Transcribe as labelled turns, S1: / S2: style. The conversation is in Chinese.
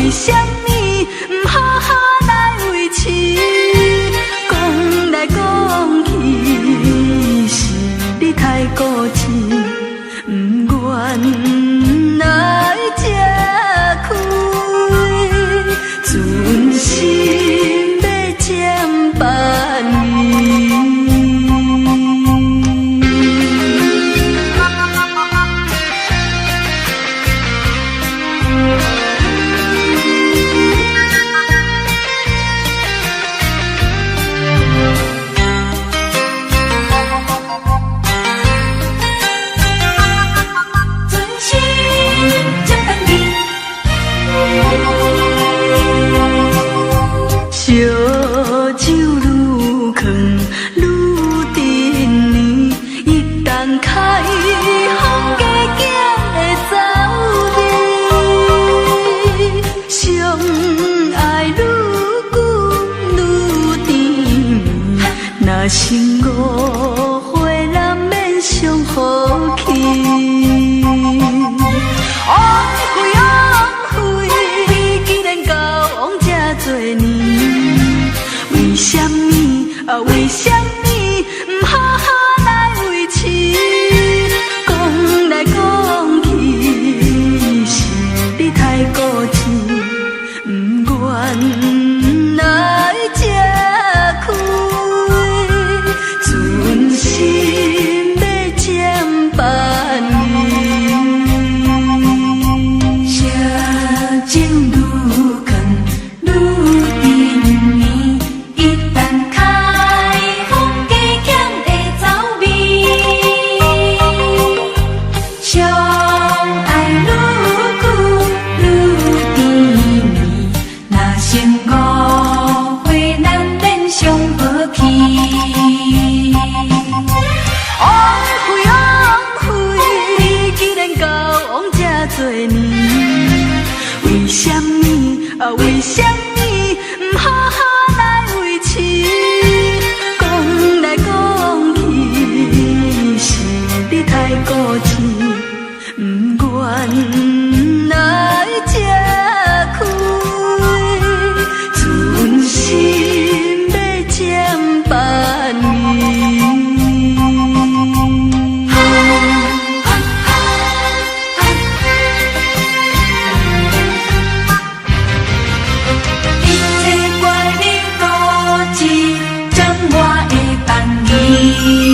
S1: 为什么不好好来维持？讲来讲去，是你太固执，不愿来这开，存心要占别你。烧酒愈藏愈沉呢，一旦开放，加减会走离。相爱愈久愈甜蜜，若是误会，难免伤好气。为什么不好好来维持？讲来讲去，是你太固执，不愿来这开，存心要占别你。烧酒愈藏愈甜蜜，一旦为什么不好好来维持？讲来讲去，是你太固执，不愿来这开，存心要占别你。你